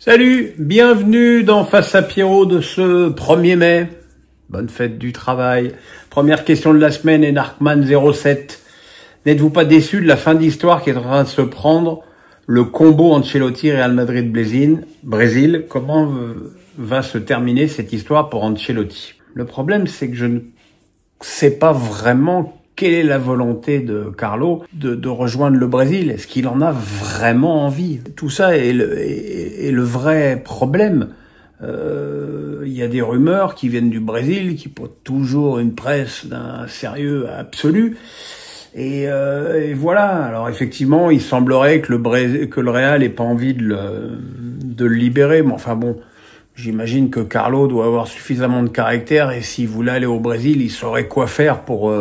Salut, bienvenue dans Face à Pierrot de ce 1er mai. Bonne fête du travail. Première question de la semaine, Enarkman07. N'êtes-vous pas déçu de la fin d'histoire qui est en train de se prendre? Le combo Ancelotti-Real Madrid-Brésil, comment va se terminer cette histoire pour Ancelotti? Le problème, c'est que je ne sais pas vraiment quelle est la volonté de Carlo de rejoindre le Brésil. Est-ce qu'il en a vraiment envie? Tout ça est le vrai problème. Il y a des rumeurs qui viennent du Brésil, qui portent toujours une presse d'un sérieux absolu. Et voilà. Alors effectivement, il semblerait que le Real ait pas envie de le libérer. Mais enfin bon, j'imagine que Carlo doit avoir suffisamment de caractère et s'il voulait aller au Brésil, il saurait quoi faire pour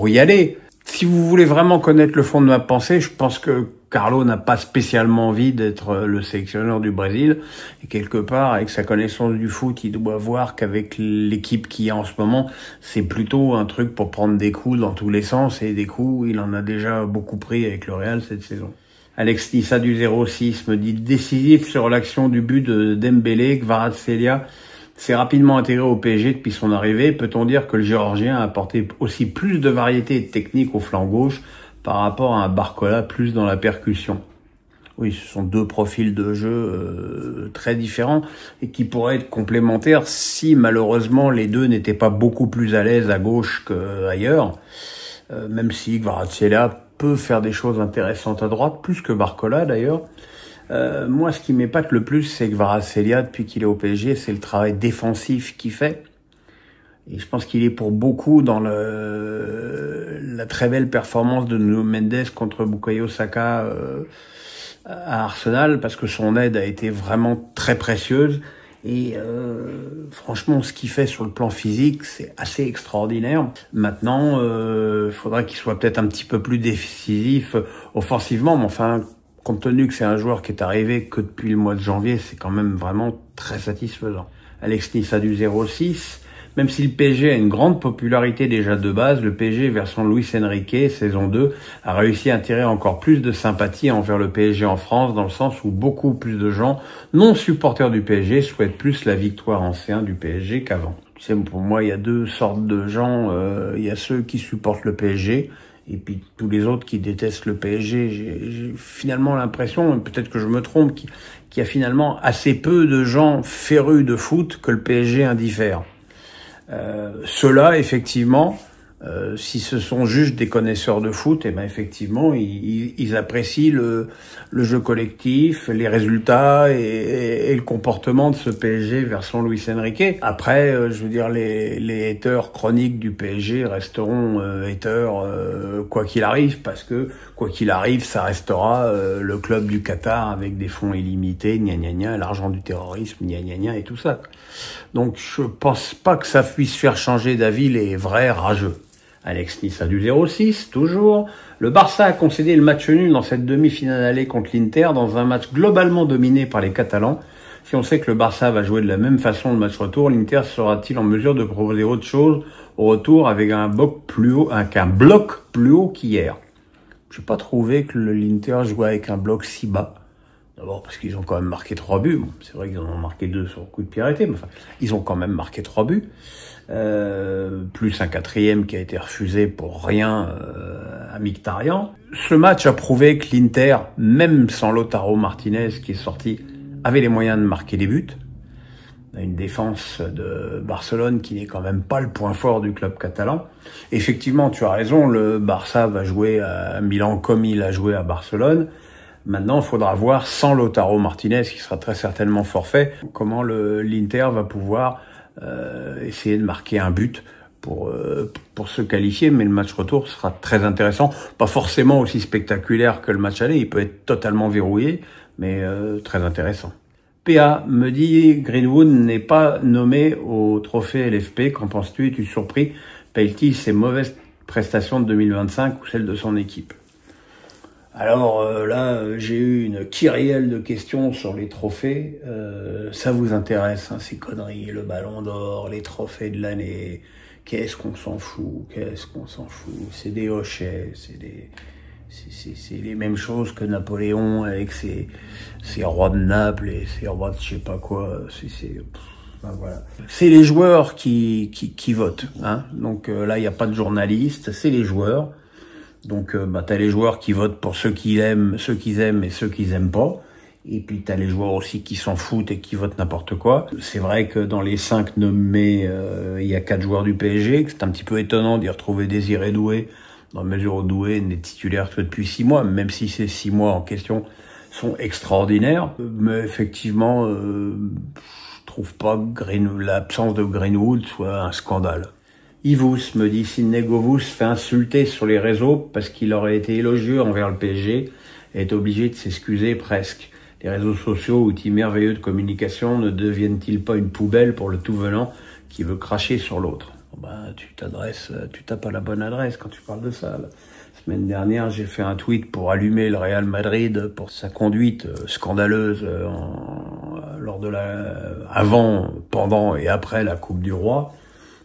y aller. Si vous voulez vraiment connaître le fond de ma pensée, je pense que Carlo n'a pas spécialement envie d'être le sélectionneur du Brésil. Et quelque part, avec sa connaissance du foot, il doit voir qu'avec l'équipe qu'il y a en ce moment, c'est plutôt un truc pour prendre des coups dans tous les sens. Et des coups, il en a déjà beaucoup pris avec le Real cette saison. Alex Nissa du 06 me dit décisif sur l'action du but de Dembélé, Kvaratskhelia s'est rapidement intégré au PSG depuis son arrivée. Peut-on dire que le Géorgien a apporté aussi plus de variété et de technique au flanc gauche par rapport à un Barcola plus dans la percussion? Oui, ce sont deux profils de jeu très différents et qui pourraient être complémentaires si malheureusement les deux n'étaient pas beaucoup plus à l'aise à gauche qu'ailleurs. Même si Kvaratskhelia peut faire des choses intéressantes à droite, plus que Barcola d'ailleurs. Moi, ce qui m'épate le plus, c'est que Kvaratskhelia, depuis qu'il est au PSG, c'est le travail défensif qu'il fait. Et je pense qu'il est pour beaucoup dans la très belle performance de Nuno Mendes contre Bukayo Saka à Arsenal, parce que son aide a été vraiment très précieuse. Et franchement, ce qu'il fait sur le plan physique, c'est assez extraordinaire. Maintenant, il faudra qu'il soit peut-être un petit peu plus décisif offensivement, mais enfin, compte tenu que c'est un joueur qui est arrivé que depuis le mois de janvier, c'est quand même vraiment très satisfaisant. Alex Nissa du 06. Même si le PSG a une grande popularité déjà de base, le PSG version Luis Enrique, saison 2, a réussi à attirer encore plus de sympathie envers le PSG en France, dans le sens où beaucoup plus de gens non supporters du PSG souhaitent plus la victoire en C1 du PSG qu'avant. Tu sais, pour moi, il y a deux sortes de gens. Il y a ceux qui supportent le PSG, et puis tous les autres qui détestent le PSG. J'ai finalement l'impression, peut-être que je me trompe, qu'il y a finalement assez peu de gens férus de foot que le PSG indiffère. Ceux-là, effectivement, si ce sont juste des connaisseurs de foot, et ben effectivement, ils apprécient le jeu collectif, les résultats et le comportement de ce PSG version Luis Enrique. Après, je veux dire, les haters chroniques du PSG resteront haters quoi qu'il arrive, parce que quoi qu'il arrive, ça restera le club du Qatar avec des fonds illimités, gna gna gna, l'argent du terrorisme, gna gna gna et tout ça. Donc je pense pas que ça puisse faire changer d'avis les vrais rageux. Alex Nissa du 06, toujours. Le Barça a concédé le match nul dans cette demi-finale aller contre l'Inter dans un match globalement dominé par les Catalans. Si on sait que le Barça va jouer de la même façon le match retour, l'Inter sera-t-il en mesure de proposer autre chose au retour avec un bloc plus haut qu'hier? Je n'ai pas trouvé que l'Inter jouait avec un bloc si bas. D'abord parce qu'ils ont quand même marqué 3 buts. Bon, c'est vrai qu'ils en ont marqué 2 sur le coup de pied arrêté, mais enfin, ils ont quand même marqué 3 buts. Plus un 4e qui a été refusé pour rien à Mkhitaryan. Ce match a prouvé que l'Inter, même sans Lautaro Martinez qui est sorti, avait les moyens de marquer des buts. On a une défense de Barcelone qui n'est quand même pas le point fort du club catalan. Effectivement, tu as raison, le Barça va jouer à Milan comme il a joué à Barcelone. Maintenant, il faudra voir, sans Lautaro Martinez, qui sera très certainement forfait, comment l'Inter va pouvoir essayer de marquer un but pour se qualifier. Mais le match retour sera très intéressant. Pas forcément aussi spectaculaire que le match aller, il peut être totalement verrouillé, mais très intéressant. PA me dit Greenwood n'est pas nommé au trophée LFP. Qu'en penses-tu? Es-tu surpris? Paye-t-il ses mauvaises prestations de 2025 ou celles de son équipe? Alors là, j'ai eu une kyrielle de questions sur les trophées. Ça vous intéresse, hein, ces conneries, le ballon d'or, les trophées de l'année. Qu'est-ce qu'on s'en fout? Qu'est-ce qu'on s'en fout? C'est des hochets, c'est les mêmes choses que Napoléon avec ses rois de Naples et ses rois de je sais pas quoi. Enfin, voilà. C'est les joueurs qui votent, hein. Donc là, il n'y a pas de journalistes, c'est les joueurs. Donc t'as les joueurs qui votent pour ceux qu'ils aiment et ceux qu'ils aiment pas. Et puis t'as les joueurs aussi qui s'en foutent et qui votent n'importe quoi. C'est vrai que dans les 5 nommés, il y a 4 joueurs du PSG, que c'est un petit peu étonnant d'y retrouver Désiré Doué, dans la mesure où Doué n'est titulaire que depuis 6 mois, même si ces 6 mois en question sont extraordinaires. Mais effectivement, je trouve pas que l'absence de Greenwood soit un scandale. Yvous me dit Sidney Govou se fait insulter sur les réseaux parce qu'il aurait été élogieux envers le PSG et est obligé de s'excuser presque. Les réseaux sociaux, outils merveilleux de communication, ne deviennent-ils pas une poubelle pour le tout venant qui veut cracher sur l'autre? Tu tapes à la bonne adresse quand tu parles de ça. La semaine dernière, j'ai fait un tweet pour allumer le Real Madrid pour sa conduite scandaleuse avant, pendant et après la Coupe du Roi.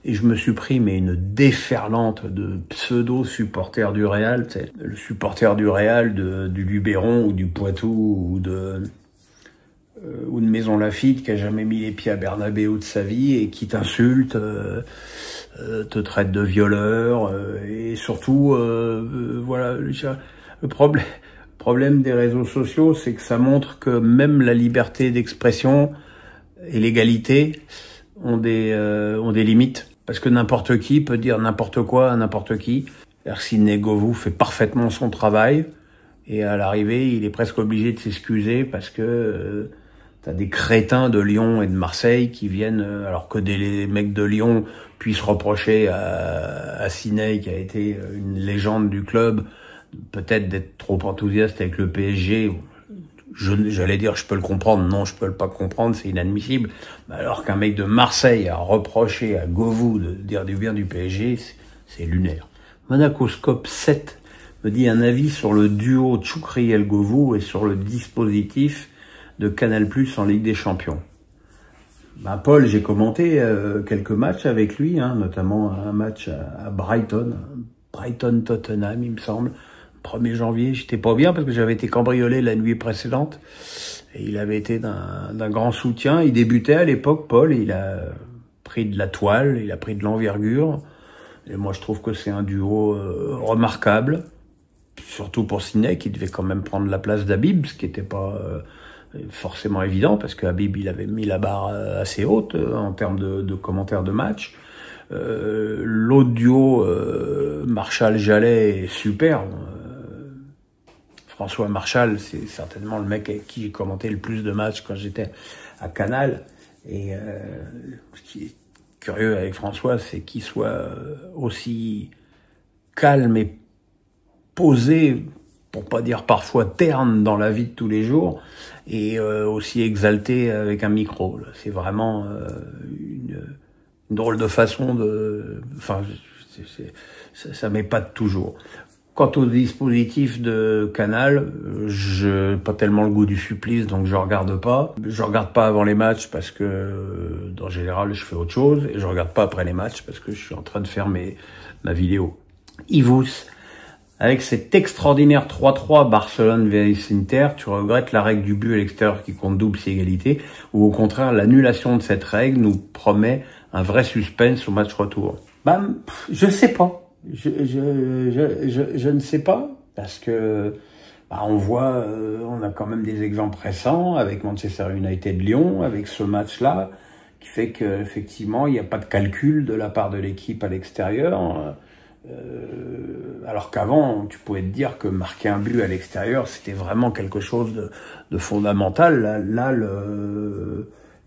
Et je me suis pris une déferlante de pseudo-supporters du Real, le supporter du Real du Luberon ou du Poitou ou de Maison Lafitte qui a jamais mis les pieds à Bernabéu de sa vie et qui t'insulte, te traite de violeur et surtout voilà, le problème des réseaux sociaux, c'est que ça montre que même la liberté d'expression et l'égalité ont des limites. Parce que n'importe qui peut dire n'importe quoi à n'importe qui. Sidney Govou fait parfaitement son travail. Et à l'arrivée, il est presque obligé de s'excuser parce que t'as des crétins de Lyon et de Marseille qui viennent, alors que les mecs de Lyon puissent reprocher à Sidney, qui a été une légende du club, peut-être d'être trop enthousiaste avec le PSG. J'allais dire, je peux le comprendre. Non, je peux le pas comprendre, c'est inadmissible. Alors qu'un mec de Marseille a reproché à Govou de dire du bien du PSG, c'est lunaire. Monacoscope 7 me dit un avis sur le duo Tchoukri-El Govou et sur le dispositif de Canal+ en Ligue des Champions. Paul, j'ai commenté quelques matchs avec lui, hein, notamment un match à Brighton-Tottenham, il me semble. 1er janvier, j'étais pas bien parce que j'avais été cambriolé la nuit précédente et il avait été d'un grand soutien. Il débutait à l'époque, Paul, il a pris de la toile, il a pris de l'envergure et moi je trouve que c'est un duo remarquable, surtout pour Sidney qui devait quand même prendre la place d'Habib, ce qui n'était pas forcément évident parce que Habib il avait mis la barre assez haute en termes de commentaires de match. L'autre duo Marchal-Jallet est super. François Marchal, c'est certainement le mec avec qui j'ai commenté le plus de matchs quand j'étais à Canal. Et ce qui est curieux avec François, c'est qu'il soit aussi calme et posé, pour pas dire parfois terne dans la vie de tous les jours, et aussi exalté avec un micro. C'est vraiment une drôle de façon de... Enfin, ça m'épate toujours. Quant au dispositif de Canal, je pas tellement le goût du supplice, donc je regarde pas. Je regarde pas avant les matchs parce que, en général, je fais autre chose. Et je regarde pas après les matchs parce que je suis en train de faire ma vidéo. Yvous, avec cet extraordinaire 3-3 Barcelone vs Inter, tu regrettes la règle du but à l'extérieur qui compte double si égalité, ou au contraire, l'annulation de cette règle nous promet un vrai suspense au match retour? Je sais pas. Je ne sais pas, parce que on voit, on a quand même des exemples récents avec Manchester United Lyon, avec ce match-là, qui fait qu'effectivement, il n'y a pas de calcul de la part de l'équipe à l'extérieur. Alors qu'avant, tu pouvais te dire que marquer un but à l'extérieur, c'était vraiment quelque chose de fondamental. Là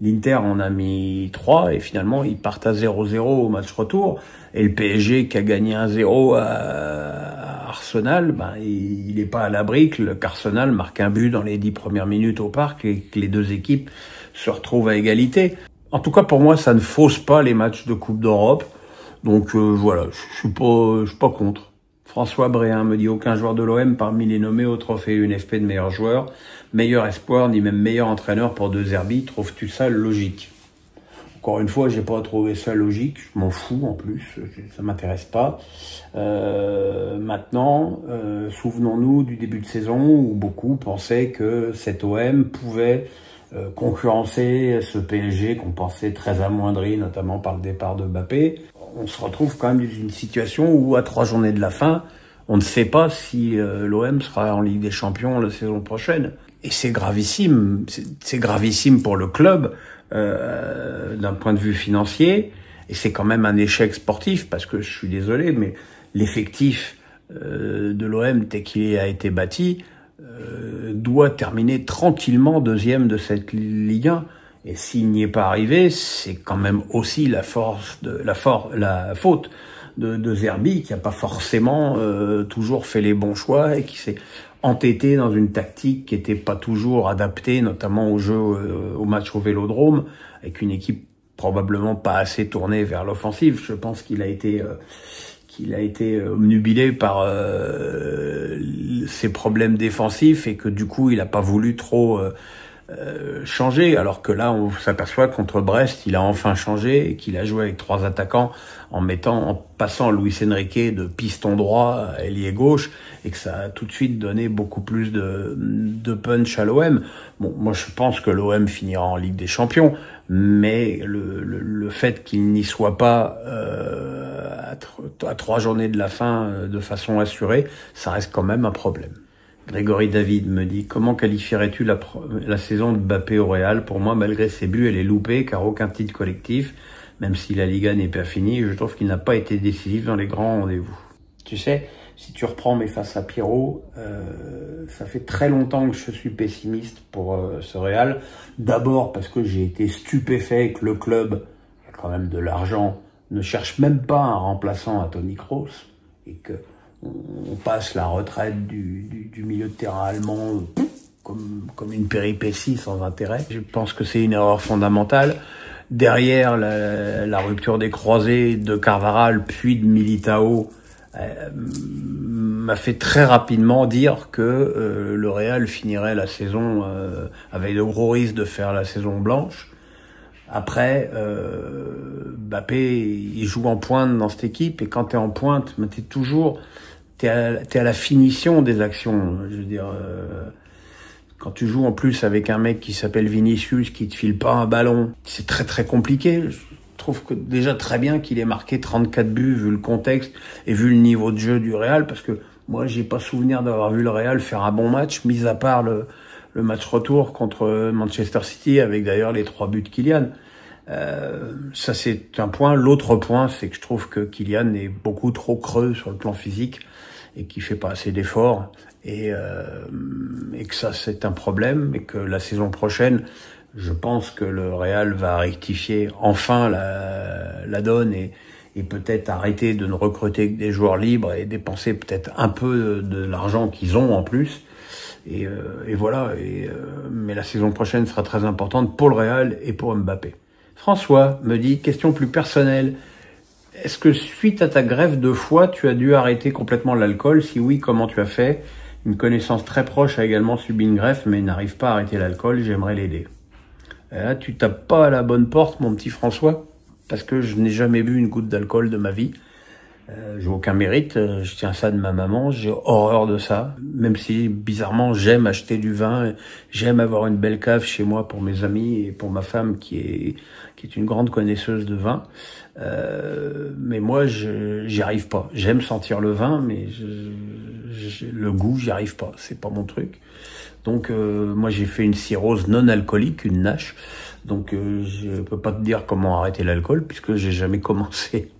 l'Inter en a mis 3 et finalement ils partent à 0-0 au match retour. Et le PSG qui a gagné 1-0 à Arsenal, il n'est pas à l'abri qu'Arsenal marque un but dans les 10 premières minutes au parc et que les deux équipes se retrouvent à égalité. En tout cas, pour moi, ça ne fausse pas les matchs de Coupe d'Europe. Donc voilà, je suis pas contre. François Bréhin me dit aucun joueur de l'OM parmi les nommés au trophée UNFP de meilleur joueur, meilleur espoir, ni même meilleur entraîneur pour De Zerbi. Trouves-tu ça logique? Encore une fois, j'ai pas trouvé ça logique. Je m'en fous en plus, ça m'intéresse pas. Maintenant, souvenons-nous du début de saison où beaucoup pensaient que cet OM pouvait concurrencer ce PSG qu'on pensait très amoindri, notamment par le départ de Mbappé. On se retrouve quand même dans une situation où, à 3 journées de la fin, on ne sait pas si l'OM sera en Ligue des Champions la saison prochaine. Et c'est gravissime. C'est gravissime pour le club d'un point de vue financier. Et c'est quand même un échec sportif parce que je suis désolé, mais l'effectif de l'OM tel qu'il a été bâti doit terminer tranquillement deuxième de cette Ligue 1. Et s'il n'y est pas arrivé, c'est quand même aussi la faute de Zerbi, qui a pas forcément toujours fait les bons choix et qui s'est entêté dans une tactique qui était pas toujours adaptée, notamment au jeu, au match au Vélodrome, avec une équipe probablement pas assez tournée vers l'offensive. Je pense qu'il a été obnubilé par ses problèmes défensifs et que du coup il a pas voulu trop changer, alors que là on s'aperçoit que contre Brest il a enfin changé et qu'il a joué avec 3 attaquants en passant Luis Enrique de piston droit à ailier gauche et que ça a tout de suite donné beaucoup plus de punch à l'OM. Bon, moi je pense que l'OM finira en Ligue des Champions, mais le fait qu'il n'y soit pas à 3 journées de la fin de façon assurée, ça reste quand même un problème. Grégory David me dit: comment qualifierais-tu la saison de Mbappé au Real? Pour moi, malgré ses buts, elle est loupée car aucun titre collectif, même si la Liga n'est pas finie, je trouve qu'il n'a pas été décisif dans les grands rendez-vous. Tu sais, si tu reprends mes faces à Pierrot, ça fait très longtemps que je suis pessimiste pour ce Real. D'abord parce que j'ai été stupéfait que le club, qui a quand même de l'argent, ne cherche même pas un remplaçant à Toni Kroos et que on passe la retraite du milieu de terrain allemand comme une péripétie sans intérêt. Je pense que c'est une erreur fondamentale. Derrière la rupture des croisés de Carvajal puis de Militao m'a fait très rapidement dire que le Real finirait la saison avec de gros risques de faire la saison blanche. Après, Mbappé, il joue en pointe dans cette équipe et quand t'es en pointe, t'es à la finition des actions. Je veux dire, quand tu joues en plus avec un mec qui s'appelle Vinicius, qui te file pas un ballon, c'est très très compliqué. Je trouve que déjà très bien qu'il ait marqué 34 buts vu le contexte et vu le niveau de jeu du Real, parce que moi j'ai pas souvenir d'avoir vu le Real faire un bon match, mis à part le match retour contre Manchester City, avec d'ailleurs les 3 buts de Kylian. Ça c'est un point. L'autre point, c'est que je trouve que Kylian est beaucoup trop creux sur le plan physique et qu'il fait pas assez d'efforts et que ça c'est un problème et que la saison prochaine, je pense que le Real va rectifier enfin la donne et peut-être arrêter de ne recruter que des joueurs libres et dépenser peut-être un peu de l'argent qu'ils ont en plus. Et voilà. Mais la saison prochaine sera très importante pour le Real et pour Mbappé. François me dit: question plus personnelle. Est-ce que suite à ta greffe de foie, tu as dû arrêter complètement l'alcool? Si oui, comment tu as fait? Une connaissance très proche a également subi une greffe, mais n'arrive pas à arrêter l'alcool. J'aimerais l'aider. Là, tu tapes pas à la bonne porte, mon petit François, parce que je n'ai jamais bu une goutte d'alcool de ma vie. J'ai aucun mérite, je tiens ça de ma maman, j'ai horreur de ça, même si bizarrement j'aime acheter du vin, j'aime avoir une belle cave chez moi pour mes amis et pour ma femme qui est une grande connaisseuse de vin, mais moi j'y arrive pas. J'aime sentir le vin, mais le goût j'y arrive pas, c'est pas mon truc. Donc moi j'ai fait une cirrhose non alcoolique, une NASH, donc je peux pas te dire comment arrêter l'alcool puisque j'ai jamais commencé.